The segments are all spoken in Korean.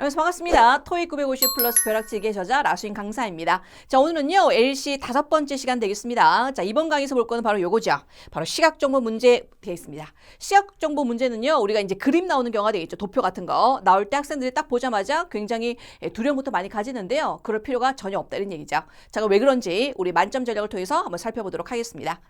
여러분 반갑습니다. 토익 950 플러스 벼락치기의 저자 라수인 강사입니다. 자, 오늘은요 LC 5번째 시간 되겠습니다. 자, 이번 강의에서 볼 거는 바로 요거죠. 바로 시각정보 문제 되겠습니다. 시각정보 문제는요 우리가 이제 그림 나오는 경우가 되겠죠. 도표 같은 거 나올 때 학생들이 딱 보자마자 굉장히 두려움부터 많이 가지는데요. 그럴 필요가 전혀 없다 이런 얘기죠. 자, 그럼 왜 그런지 우리 만점 전략을 통해서 한번 살펴보도록 하겠습니다.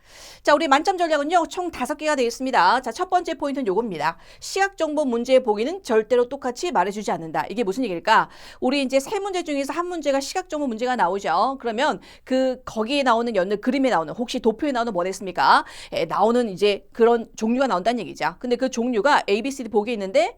자, 우리 만점 전략은요 총 5개가 되겠습니다. 자, 첫 번째 포인트는 요겁니다. 시각정보 문제의 보기는 절대로 똑같이 말해주지 않는다. 이게 무슨 얘기일까? 우리 이제 세 문제 중에서 한 문제가 시각정보 문제가 나오죠. 그러면 거기에 나오는 그림에 나오는 혹시 도표에 나오는 뭐 됐습니까? 나오는 이제 그런 종류가 나온다는 얘기죠. 근데 그 종류가 A, B, C, D 보기 있는데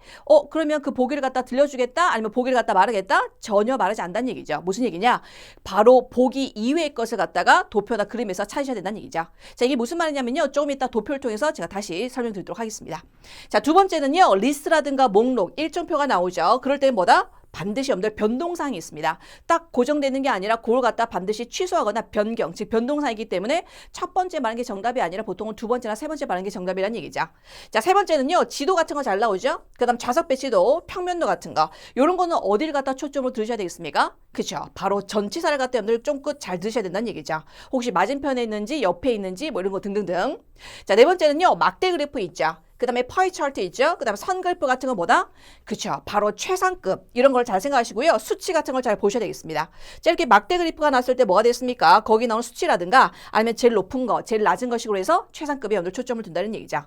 그러면 그 보기를 갖다 들려주겠다? 아니면 보기를 갖다 말하겠다? 전혀 말하지 않는다는 얘기죠. 무슨 얘기냐? 바로 보기 이외의 것을 갖다가 도표나 그림에서 찾으셔야 된다는 얘기죠. 자, 이게 무슨 말이냐면요. 조금 이따 도표를 통해서 제가 다시 설명드리도록 하겠습니다. 자, 두 번째는요. 리스트라든가 목록, 일정표가 나오죠. 그럴 때는 뭐다? 반드시 여러분들 변동사항이 있습니다. 딱 고정되는 게 아니라 그걸 갖다 반드시 취소하거나 변경, 즉 변동사항이기 때문에 첫 번째 말하는 게 정답이 아니라 보통은 두 번째나 세 번째 말하는 게 정답이라는 얘기죠. 자, 세 번째는요. 지도 같은 거 잘 나오죠? 그 다음 좌석 배치도, 평면도 같은 거. 이런 거는 어디를 갖다 초점으로 들으셔야 되겠습니까? 그렇죠. 바로 전치사를 갖다 여러분들 쫑긋 잘 들으셔야 된다는 얘기죠. 혹시 맞은편에 있는지, 옆에 있는지 뭐 이런 거 등등등. 자, 네 번째는요. 막대 그래프 있죠. 그 다음에 파이 차트 있죠. 그 다음에 선글프 같은 거 뭐다? 그쵸. 바로 최상급. 이런 걸 잘 생각하시고요. 수치 같은 걸 잘 보셔야 되겠습니다. 자, 이렇게 막대 그래프가 나왔을 때 뭐가 됐습니까? 거기 나오는 수치라든가 아니면 제일 높은 거, 제일 낮은 것식으로 해서 최상급에 오늘 초점을 둔다는 얘기죠.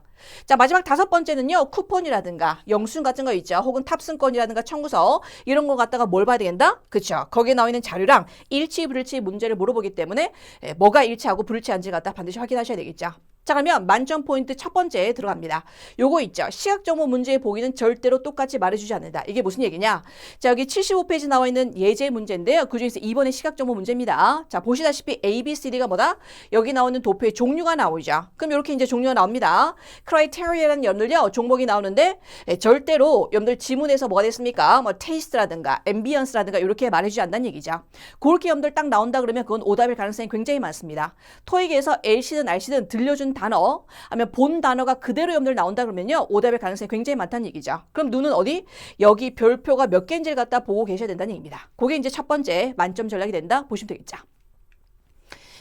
자, 마지막 다섯 번째는요. 쿠폰이라든가 영수증 같은 거 있죠. 혹은 탑승권이라든가 청구서 이런 거 갖다가 뭘 봐야 된다? 그쵸. 거기에 나와 있는 자료랑 일치, 불일치 문제를 물어보기 때문에 뭐가 일치하고 불일치한지 갖다 반드시 확인하셔야 되겠죠. 자, 그러면 만점 포인트 첫 번째 들어갑니다. 요거 있죠. 시각정보 문제의 보기는 절대로 똑같이 말해주지 않는다. 이게 무슨 얘기냐? 자, 여기 75페이지 나와 있는 예제 문제인데요. 그중에서 2번의 시각정보 문제입니다. 자, 보시다시피 A, B, C, D가 뭐다? 여기 나오는 도표의 종류가 나오죠. 그럼 이렇게 이제 종류가 나옵니다. 크라이테리아라는 여러분들요. 종목이 나오는데 절대로 여러분들 지문에서 뭐가 됐습니까? 뭐 테이스트라든가 앰비언스라든가 이렇게 말해주지 않는다는 얘기죠. 그렇게 여러분들 딱 나온다 그러면 그건 오답일 가능성이 굉장히 많습니다. 토익에서 LC든 RC든 들려준 단어, 아니면 본 단어가 그대로 여러분들 나온다 그러면요. 오답의 가능성이 굉장히 많다는 얘기죠. 그럼 눈은 어디? 여기 별표가 몇 개인지를 갖다 보고 계셔야 된다는 얘기입니다. 그게 이제 첫 번째 만점 전략이 된다 보시면 되겠죠.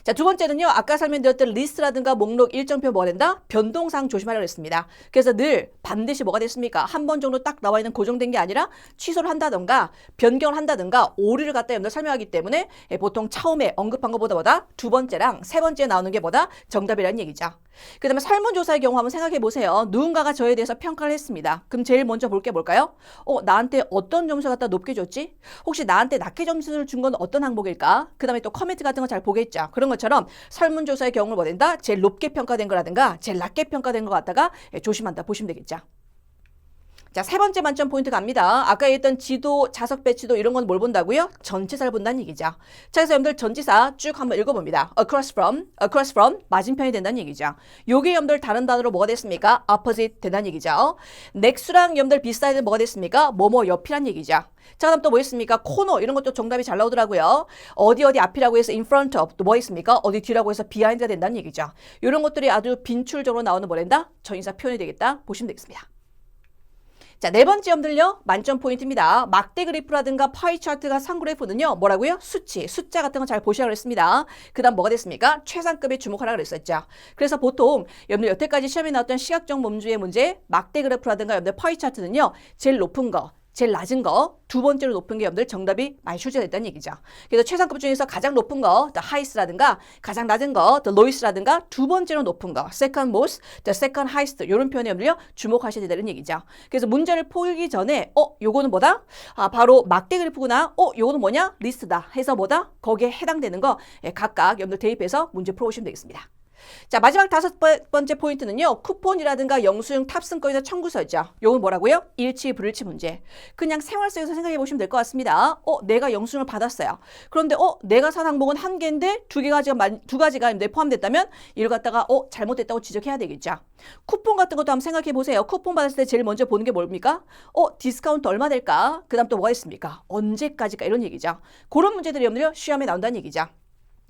자, 두 번째는요. 아까 설명드렸던 리스트라든가 목록 일정표 뭐가 된다? 변동사항 조심하라고 했습니다. 그래서 늘 반드시 뭐가 됐습니까? 한 번 정도 딱 나와 있는 고정된 게 아니라 취소를 한다던가 변경을 한다던가 오류를 갖다 여러분들 설명하기 때문에 보통 처음에 언급한 것보다 뭐다? 두 번째랑 세 번째 나오는 게 뭐다? 정답이라는 얘기죠. 그 다음에 설문조사의 경우 한번 생각해 보세요. 누군가가 저에 대해서 평가를 했습니다. 그럼 제일 먼저 볼 게 뭘까요? 나한테 어떤 점수 갖다 높게 줬지? 혹시 나한테 낮게 점수를 준 건 어떤 항목일까? 그 다음에 또 코멘트 같은 거 잘 보겠죠. 그런 것처럼 설문조사의 경우를 뭐 된다? 제일 높게 평가된 거라든가 제일 낮게 평가된 거 갖다가 조심한다 보시면 되겠죠. 자, 세 번째 만점 포인트 갑니다. 아까 얘기했던 지도, 좌석 배치도 이런 건 뭘 본다고요? 전치사를 본다는 얘기죠. 자, 그래서 여러분들 전치사 쭉 한번 읽어봅니다. across from, 맞은편이 된다는 얘기죠. 요게 여러분들 다른 단어로 뭐가 됐습니까? opposite 된다는 얘기죠. next랑 여러분들 비슷하게 뭐가 됐습니까? 뭐뭐 옆이란 얘기죠. 자, 그다음 또 뭐 있습니까? 코너 이런 것도 정답이 잘 나오더라고요. 어디 앞이라고 해서 in front of 또 뭐 있습니까? 어디 뒤라고 해서 behind가 된다는 얘기죠. 이런 것들이 아주 빈출적으로 나오는 뭐랜다? 전치사 표현이 되겠다 보시면 되겠습니다. 자, 네 번째 여러분들요. 만점 포인트입니다. 막대 그래프라든가 파이 차트가 상그래프는요. 뭐라고요? 수치, 숫자 같은 거 잘 보시라고 했습니다. 그 다음 뭐가 됐습니까? 최상급에 주목하라고 그랬었죠. 그래서 보통 여러분들 여태까지 시험에 나왔던 시각정보 문제 막대 그래프라든가 여러분들 파이 차트는요. 제일 높은 거, 제일 낮은 거, 두 번째로 높은 게 여러분들 정답이 많이 출제됐다는 얘기죠. 그래서 최상급 중에서 가장 높은 거, the highest라든가 가장 낮은 거, the lowest라든가 두 번째로 높은 거, second most, the second highest 이런 표현에 여러분들요 주목하셔야 된다는 얘기죠. 그래서 문제를 풀기 전에 요거는 뭐다? 바로 막대 그래프구나. 요거는 뭐냐? 리스트다. 해서 뭐다? 거기에 해당되는 거 각각 여러분들 대입해서 문제 풀어보시면 되겠습니다. 자, 마지막 다섯 번째 포인트는요. 쿠폰이라든가 영수증 탑승권이나 청구서죠. 요건 뭐라고요? 일치, 불일치 문제. 그냥 생활 속에서 생각해 보시면 될 것 같습니다. 내가 영수증을 받았어요. 그런데 내가 산 항목은 한 개인데 두 가지가 포함됐다면 이걸 갖다가 잘못됐다고 지적해야 되겠죠. 쿠폰 같은 것도 한번 생각해 보세요. 쿠폰 받았을 때 제일 먼저 보는 게 뭡니까? 디스카운트 얼마 될까? 그 다음 또 뭐가 있습니까? 언제까지까? 이런 얘기죠. 그런 문제들이 여러분들 시험에 나온다는 얘기죠.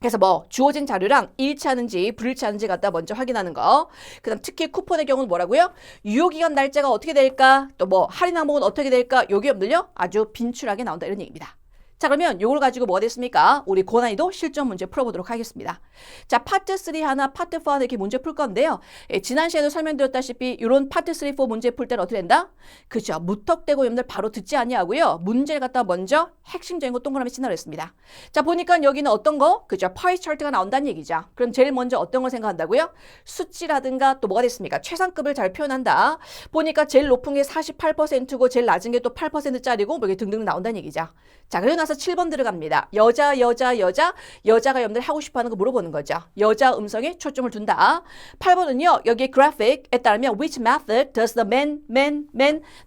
해서 뭐 주어진 자료랑 일치하는지 불일치하는지 갖다 먼저 확인하는 거. 그다음 특히 쿠폰의 경우는 뭐라고요? 유효기간 날짜가 어떻게 될까? 또 뭐 할인 항목은 어떻게 될까? 요 기업들요 아주 빈출하게 나온다 이런 얘기입니다. 자, 그러면 요걸 가지고 뭐가 됐습니까? 우리 고난이도 실전 문제 풀어보도록 하겠습니다. 자, 파트 3 하나, 파트 4 하나 이렇게 문제 풀 건데요. 지난 시간에도 설명드렸다시피 이런 파트 3, 4 문제 풀 때는 어떻게 된다? 그죠. 무턱대고 여러분들 바로 듣지 아니하고요. 문제를 갖다 먼저 핵심적인 거 동그라미 치나 그랬습니다. 자, 보니까 여기는 어떤 거? 그죠. 파이 차트가 나온다는 얘기죠. 그럼 제일 먼저 어떤 걸 생각한다고요? 수치라든가 또 뭐가 됐습니까? 최상급을 잘 표현한다. 보니까 제일 높은 게 48%고 제일 낮은 게 또 8%짜리고 뭐 이게 등등 나온다는 얘기죠. 자, 그러고 나서 7번 들어갑니다. 여자가 여러분들 하고 싶어하는 거 물어보는 거죠. 여자 음성에 초점을 둔다. 8번은요. 여기 graphic에 따르면 which method does the man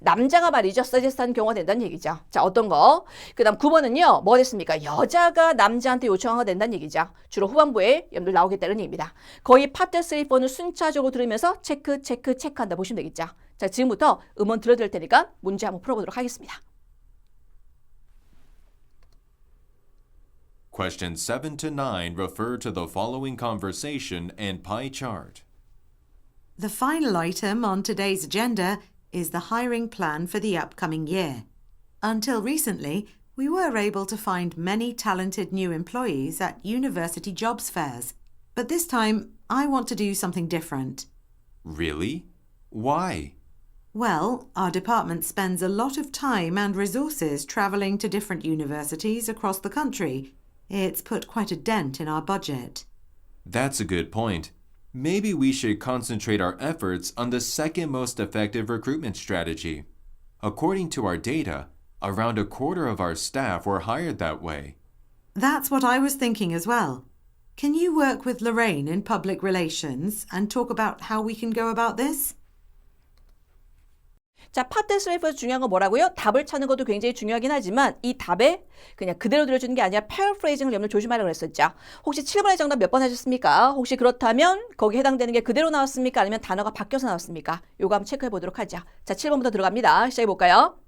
남자가 말이죠. suggest하는 경우가 된다는 얘기죠. 자, 어떤 거? 그 다음 9번은요. 뭐 됐습니까? 여자가 남자한테 요청하가 된다는 얘기죠. 주로 후반부에 여러분들 나오겠다는 얘기입니다. 거의 파트 3, 4는 순차적으로 들으면서 체크한다 보시면 되겠죠. 자, 지금부터 음원 들려드릴 테니까 문제 한번 풀어보도록 하겠습니다. Questions 7 to 9 refer to the following conversation and pie chart. The final item on today's agenda is the hiring plan for the upcoming year. Until recently, we were able to find many talented new employees at university jobs fairs. But this time, I want to do something different. Really? Why? Well, our department spends a lot of time and resources travelling to different universities across the country. It's put quite a dent in our budget. That's a good point. Maybe we should concentrate our efforts on the second most effective recruitment strategy. According to our data, around a quarter of our staff were hired that way. That's what I was thinking as well. Can you work with Lorraine in public relations and talk about how we can go about this? 자, 파트 3에서 중요한 건 뭐라고요? 답을 찾는 것도 굉장히 중요하긴 하지만 이 답에 그냥 그대로 들려주는 게 아니라 패러프레이징을 여러분들 조심하라고 그랬었죠. 혹시 7번의 정답 몇 번 하셨습니까? 혹시 그렇다면 거기에 해당되는 게 그대로 나왔습니까? 아니면 단어가 바뀌어서 나왔습니까? 요거 한번 체크해 보도록 하죠. 자, 7번부터 들어갑니다. 시작해 볼까요?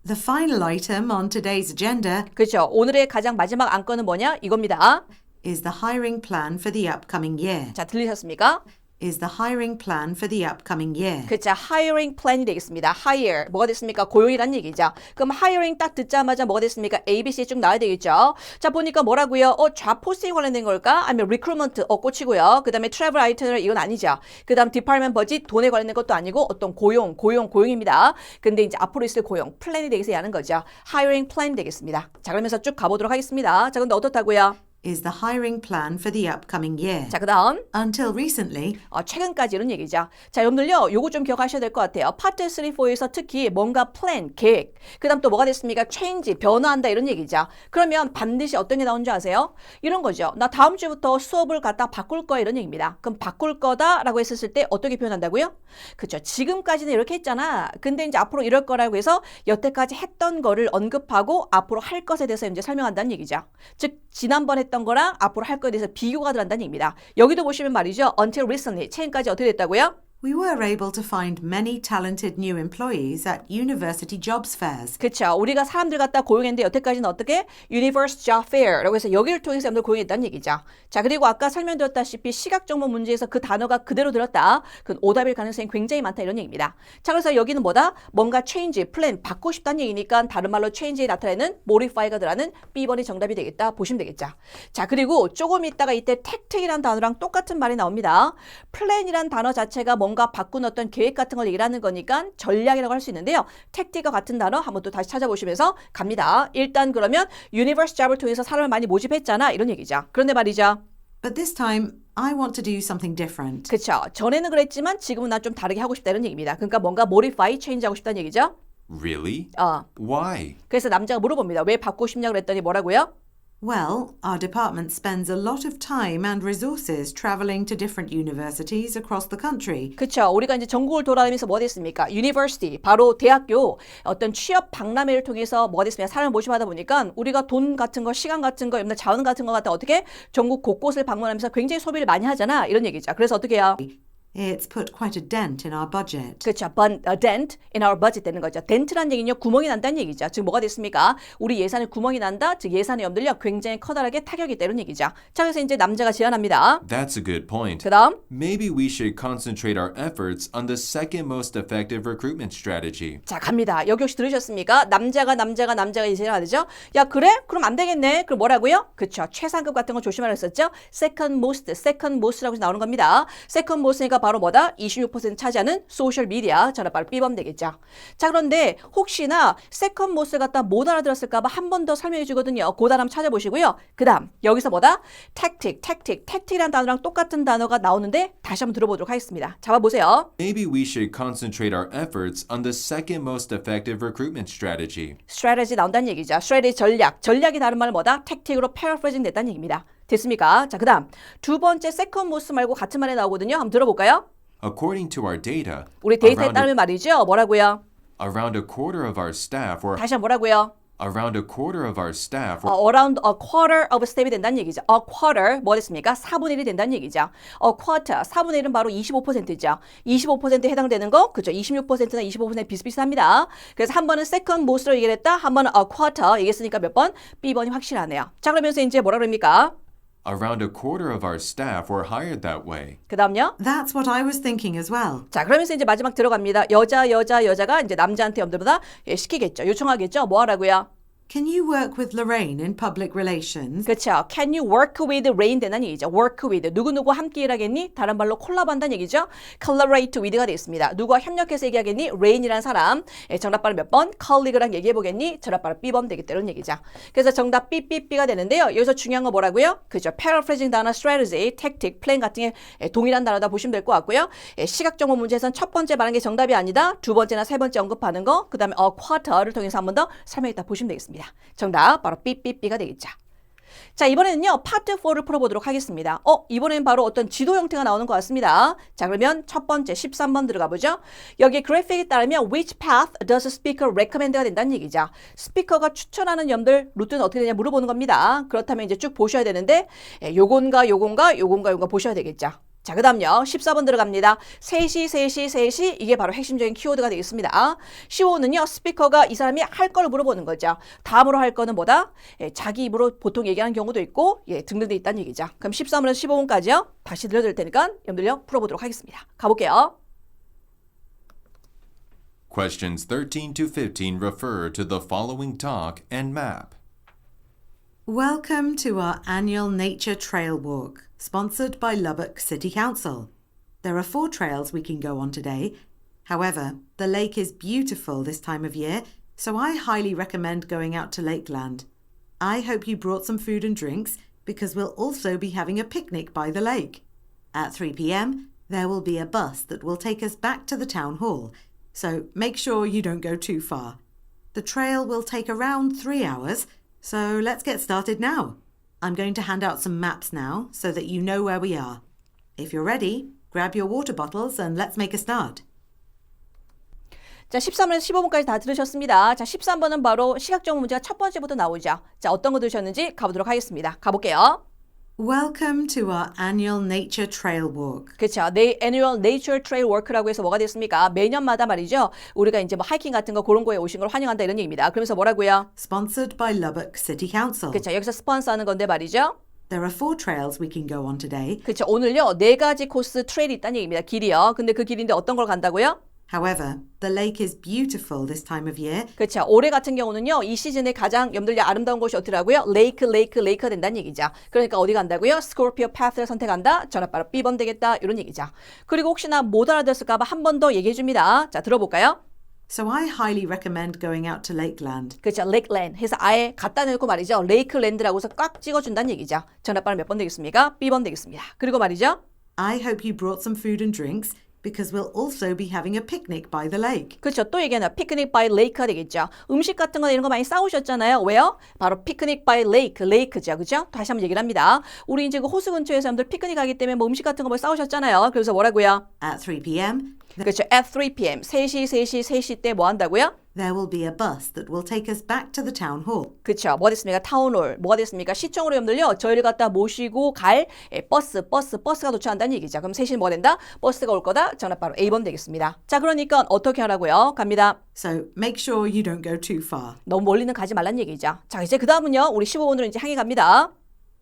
The final item on today's agenda 그렇죠. 오늘의 가장 마지막 안건은 뭐냐? 이겁니다. is the hiring plan for the upcoming year. 자, 들리셨습니까? Is the hiring plan for the upcoming year. 그렇죠. hiring plan이 되겠습니다. hire. 뭐가 됐습니까? 고용이란 얘기죠. 그럼 hiring 딱 듣자마자 뭐가 됐습니까? A, B, C 쭉 나와야 되겠죠. 자, 보니까 뭐라고요? job posting 관련된 걸까? 아니면 recruitment 꽂히고요. 그 다음에 travel itinerary 이건 아니죠. 그 다음 department budget 돈에 관련된 것도 아니고 어떤 고용입니다. 근데 이제 앞으로 있을 고용, 플랜이 되겠어야 하는 거죠. hiring plan 되겠습니다. 자, 그러면서 쭉 가보도록 하겠습니다. 자, 근데 어떻다고요? Is the hiring plan for the upcoming year. 자, 그 다음 Until recently, 최근까지 이런 얘기죠. 자, 여러분들요, 요거 좀 기억하셔야 될 것 같아요. 파트 3, 4에서 특히 뭔가 플랜, 계획, 그 다음 또 뭐가 됐습니까? 체인지, 변화한다 이런 얘기죠. 그러면 반드시 어떤 게 나오는 줄 아세요? 이런 거죠. 나 다음 주부터 수업을 갖다 바꿀 거야 이런 얘기입니다. 그럼 바꿀 거다라고 했을 때 어떻게 표현한다고요? 그렇죠. 지금까지는 이렇게 했잖아. 근데 이제 앞으로 이럴 거라고 해서 여태까지 했던 거를 언급하고 앞으로 할 것에 대해서 이제 설명한다는 얘기죠. 즉, 지난번 했던 거랑 앞으로 할 거에 대해서 비교가 들어간다는 얘기입니다. 여기도 보시면 말이죠. Until recently, 최근까지 어떻게 됐다고요? we were able to find many talented new employees at university jobs fairs. 그렇죠. 우리가 사람들 갖다 고용했는데 여태까지는 어떻게? Universe Job Fair라고 해서 여기를 통해서 여러분들 고용했다는 얘기죠. 자, 그리고 아까 설명드렸다시피 시각정보 문제에서 그 단어가 그대로 들었다. 그건 오답일 가능성이 굉장히 많다 이런 얘기입니다. 자, 그래서 여기는 뭐다? 뭔가 change, plan, 바꾸고 싶다는 얘기니까 다른 말로 change에 나타내는 modify가 들어가는 B번이 정답이 되겠다. 보시면 되겠죠. 자, 그리고 조금 있다가 이때 tactic이라는 단어랑 똑같은 말이 나옵니다. plan이란 단어 자체가 뭔가 바꾼 어떤 계획 같은 걸 얘기하는 거니까 전략이라고 할 수 있는데요. 택틱과 같은 단어 한번 또 다시 찾아보시면서 갑니다. 일단 그러면 유니버스 잡을 통해서 사람을 많이 모집했잖아 이런 얘기죠. 그런데 말이죠. But this time, I want to do something different. 그렇죠. 전에는 그랬지만 지금은 난 좀 다르게 하고 싶다 이런 얘기입니다. 그러니까 뭔가 modify, change 하고 싶다는 얘기죠. Really? Why? 그래서 남자가 물어봅니다. 왜 바꾸고 싶냐 그랬더니 뭐라고요? Well, our department spends a lot of time and resources traveling to different universities across the country. 그렇죠. 우리가 이제 전국을 돌아다니면서 뭐 됐습니까? University, 바로 대학교 어떤 취업 박람회를 통해서 뭐 됐습니까? 사람을 모집하다 보니까 우리가 돈 같은 거, 시간 같은 거, 자원 같은 거 갖다 어떻게 전국 곳곳을 방문하면서 굉장히 소비를 많이 하잖아. 이런 얘기죠. 그래서 어떻게 해요? It's put quite a dent in our budget. 그렇죠. A dent in our budget 되는 거죠. dent란 얘기는요. 구멍이 난다는 얘기죠. 즉 뭐가 됐습니까? 우리 예산에 구멍이 난다. 즉 예산의 염들요. 굉장히 커다랗게 타격이 되는 얘기죠. 자, 그래서 이제 남자가 제안합니다. That's a good point. 그 다음 Maybe we should concentrate our efforts on the second most effective recruitment strategy. 자, 갑니다. 여기 혹시 들으셨습니까? 남자가 이제 말이죠. 야, 그래? 그럼 안 되겠네. 그럼 뭐라고요? 그렇죠. 최상급 같은 거 조심하라 했었죠. second most라고 나오는 겁니다. second most니까 바로 뭐다? 26% 차지하는 소셜 미디어. 저는 바로 B번 되겠죠. 자, 그런데 혹시나 second most 갖다 못 알아들었을까 봐 한 번 더 설명해 주거든요. 그 단어 한번 찾아보시고요. 그 다음 여기서 뭐다? tactic이라는 단어랑 똑같은 단어가 나오는데 다시 한번 들어보도록 하겠습니다. 잡아보세요. Maybe we should concentrate our efforts on the second most effective recruitment strategy. strategy 나온다는 얘기죠. strategy 전략이 다른 말은 뭐다? tactic으로 paraphrasing 됐다는 얘기입니다. 됐습니까? 자, 그 다음 두 번째 second most 말고 같은 말이 나오거든요. 한번 들어볼까요? According to our data, 우리 데이터에 따르면 말이죠. 뭐라고요? around a quarter of our staff were 다시 한번 뭐라고요? around a quarter of our staff were around a quarter of staff이 된다는 얘기죠. a quarter 뭐 됐습니까? 4분의 1이 된다는 얘기죠. a quarter 4분의 1은 바로 25%죠. 25%에 해당되는 거 그죠? 26%나 25% 비슷비슷합니다. 그래서 한 번은 second most로 얘기를 했다. 한 번은 a quarter 얘기했으니까 몇 번? B번이 확실하네요. 자, 그러면서 이제 뭐라 그럽니까? around a quarter of our staff were hired that way. 그 다음요. That's what I was thinking as well. 자, 그러면서 이제 마지막 들어갑니다. 여자가 이제 남자한테 염두보다 시키겠죠. 요청하겠죠. 뭐 하라고요? Can you work with Lorraine in public relations? 그렇죠. Can you work with Rain 되는 얘기죠. work with. 누구누구 함께 일하겠니? 다른 말로 콜라보한다는 얘기죠. collaborate with가 되겠습니다. 누구와 협력해서 얘기하겠니? Rain이라는 사람. 정답 발음 몇 번? colleague랑 얘기해보겠니? 정답 발음 B번 되겠다는 얘기죠. 그래서 정답 B가 되는데요. 여기서 중요한 거 뭐라고요? 그죠. paraphrasing 단어, strategy, tactic, plan 같은 게 동일한 단어다 보시면 될 것 같고요. 시각 정보 문제에서는 첫 번째 말한 게 정답이 아니다. 두 번째나 세 번째 언급하는 거. 그 다음에 a quarter를 통해서 한 번 더 설명했다 보시면 되겠습니다. 정답 바로 B가 되겠죠. 자, 이번에는요 파트 4를 풀어보도록 하겠습니다. 이번엔 바로 어떤 지도 형태가 나오는 것 같습니다. 자, 그러면 첫 번째 13번 들어가 보죠. 여기 그래픽에 따르면 which path does speaker recommend가 된다는 얘기죠. 스피커가 추천하는 염들 루트는 어떻게 되냐 물어보는 겁니다. 그렇다면 이제 쭉 보셔야 되는데 요건가 보셔야 되겠죠. 자, 그 다음요. 14번 들어갑니다. 3시 이게 바로 핵심적인 키워드가 되겠습니다. 15는요. 스피커가 이 사람이 할 걸 물어보는 거죠. 다음으로 할 거는 뭐다? 자기 입으로 보통 얘기하는 경우도 있고 등등 돼 있다는 얘기죠. 그럼 13번에서 15번까지요. 다시 들려드릴 테니까 여러분들요. 풀어보도록 하겠습니다. 가볼게요. Questions 13 to 15 refer to the following talk and map. Welcome to our annual nature trail walk, sponsored by Lubbock City Council. There are 4 trails we can go on today. However, the lake is beautiful this time of year, so I highly recommend going out to Lakeland. I hope you brought some food and drinks because we'll also be having a picnic by the lake. At 3 p.m, there will be a bus that will take us back to the town hall, so make sure you don't go too far. The trail will take around 3 hours, so let's get started now. I'm going to hand out some maps now so that you know where we are. If you're ready, grab your water bottles and let's make a start. 자, 13번에서 15번까지 다 들으셨습니다. 자, 13번은 바로 시각적 문제가 첫 번째부터 나오죠. 자, 어떤 거 들으셨는지 가보도록 하겠습니다. 가볼게요. Welcome to our annual nature trail walk. 그렇죠. annual nature trail walk라고 해서 뭐가 됐습니까? 매년마다 말이죠. 우리가 이제 뭐 하이킹 같은 거 그런 거에 오신 걸 환영한다 이런 얘기입니다. 그러면서 뭐라고요? Sponsored by Lubbock City Council. 그렇죠. 여기서 스폰서하는 건데 말이죠. There are 4 trails we can go on today. 그렇죠. 오늘요 4가지 코스 트레일이 있다는 얘기입니다. 길이요. 근데 그 길인데 어떤 걸 간다고요? However, the lake is beautiful this time of year. 그렇죠. 올해 같은 경우는요. 이 시즌에 가장 염들려 아름다운 곳이 어디라고요? 레이크가 된다는 얘기죠. 그러니까 어디 간다고요? 스코피오 파스를 선택한다. 전화 바로 B번 되겠다. 이런 얘기죠. 그리고 혹시나 못 알아들었을까 봐 한 번 더 얘기해 줍니다. 자, 들어볼까요? So I highly recommend going out to Lakeland. 그렇죠. Lakeland 해서 아예 갖다 놓고 말이죠. 레이크랜드라고 해서 꽉 찍어준다는 얘기죠. 전화 바로 몇 번 되겠습니까? B번 되겠습니다. 그리고 말이죠. I hope you brought some food and drinks because we'll also be having a picnic by the lake. 그렇죠. 또 얘기하나 피크닉 바이 레이크가 되겠죠. 음식 같은 거 이런 거 많이 싸우셨잖아요. 왜요? 바로 피크닉 바이 레이크죠. 그죠? 다시 한번 얘기를 합니다. 우리 이제 그 호수 근처에 사람들 피크닉 하기 때문에 뭐 음식 같은 거 뭐 싸우셨잖아요. 그래서 뭐라고요? At 3 p.m, 그렇죠. At 3 p.m. 3시 때 뭐 한다고요? There will be a bus that will take us back to the town hall. 그렇죠. 뭐가 됐습니까? 타운홀. 뭐가 됐습니까? 시청으로 여러분들요. 저희를 갖다 모시고 갈 버스가 도착한다는 얘기죠. 그럼 3시는 뭐가 된다? 버스가 올 거다. 정답 바로 A번 되겠습니다. 자, 그러니까 어떻게 하라고요? 갑니다. So make sure you don't go too far. 너무 멀리는 가지 말란 얘기죠. 자, 이제 그 다음은요. 우리 15번으로 이제 향해 갑니다.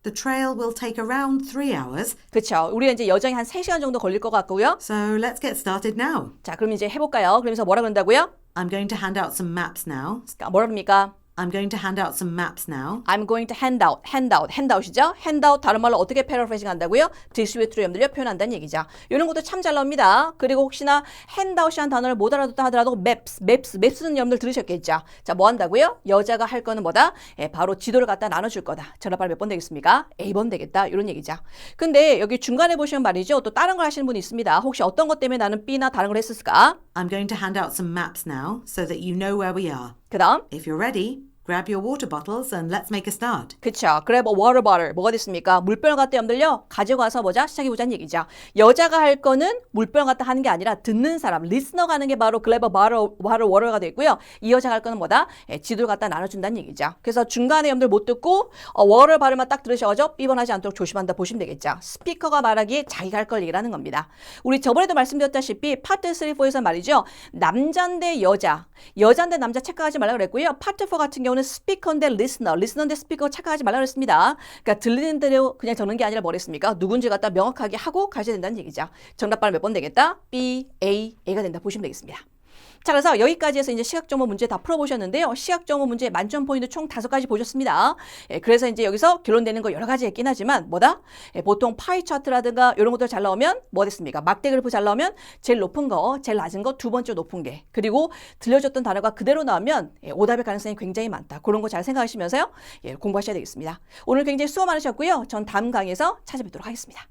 The trail will take around 3 hours. 그렇죠. 우리가 이제 여정이 한 3시간 정도 걸릴 것 같고요. So let's get started now. 자, 그럼 이제 해볼까요? 그러면서 뭐라 그런다고요? I'm going to hand out some maps now. 뭐라 그럽니까? I'm going to hand out some maps now. I'm going to handout이죠. handout 다른 말로 어떻게 paraphrasing 한다고요? distribute로 여러분들요 표현한다는 얘기죠. 이런 것도 참 잘 나옵니다. 그리고 혹시나 handout이라는 단어를 못 알아듣다 하더라도 maps는 여러분들 들으셨겠죠. 자, 뭐 한다고요? 여자가 할 거는 뭐다? 바로 지도를 갖다 나눠줄 거다. 전화 바로 몇 번 되겠습니까? A번 되겠다. 이런 얘기죠. 근데 여기 중간에 보시면 말이죠. 또 다른 걸 하시는 분이 있습니다. 혹시 어떤 것 때문에 나는 B나 다른 걸 했을까? I'm going to hand out some maps now so that you know where we are. 그 다음 If you're ready, grab your water bottles and let's make a start. 그쵸. grab a water bottle. 뭐가 됐습니까? 물병을 갖다 여러분들요. 가져가서 보자. 시작해보자는 얘기죠. 여자가 할 거는 물병을 갖다 하는 게 아니라 듣는 사람, 리스너가 하는 게 바로 grab a bottle water가 되고요. 이 여자가 할 거는 뭐다? 지도를 갖다 나눠준다는 얘기죠. 그래서 중간에 여러분들 못 듣고 water 발음만 딱 들으셔가지고 삐번하지 않도록 조심한다 보시면 되겠죠. 스피커가 말하기에 자기가 할 걸 얘기를 하는 겁니다. 우리 저번에도 말씀드렸다시피 파트 3, 4에서 말이죠. 남자인데 여자인데 남자 착각하지 말라고 그랬고요. 파트 4 같은 경우는 스피커인데 리스너인데 스피커 착각하지 말라고 그랬습니다. 그러니까 들리는 대로 그냥 적는 게 아니라 뭐랬습니까? 누군지 갖다 명확하게 하고 가셔야 된다는 얘기죠. 정답 발음 몇 번 되겠다? B, A가 된다 보시면 되겠습니다. 자, 그래서 여기까지 해서 이제 시각정보 문제 다 풀어보셨는데요. 시각정보 문제 만점 포인트 총 5가지 보셨습니다. 그래서 이제 여기서 결론되는 거 여러 가지 있긴 하지만 뭐다? 보통 파이 차트라든가 이런 것들 잘 나오면 뭐 됐습니까? 막대 그래프 잘 나오면 제일 높은 거, 제일 낮은 거, 두 번째 높은 게. 그리고 들려줬던 단어가 그대로 나오면 오답의 가능성이 굉장히 많다. 그런 거 잘 생각하시면서요. 공부하셔야 되겠습니다. 오늘 굉장히 수고 많으셨고요. 전 다음 강의에서 찾아뵙도록 하겠습니다.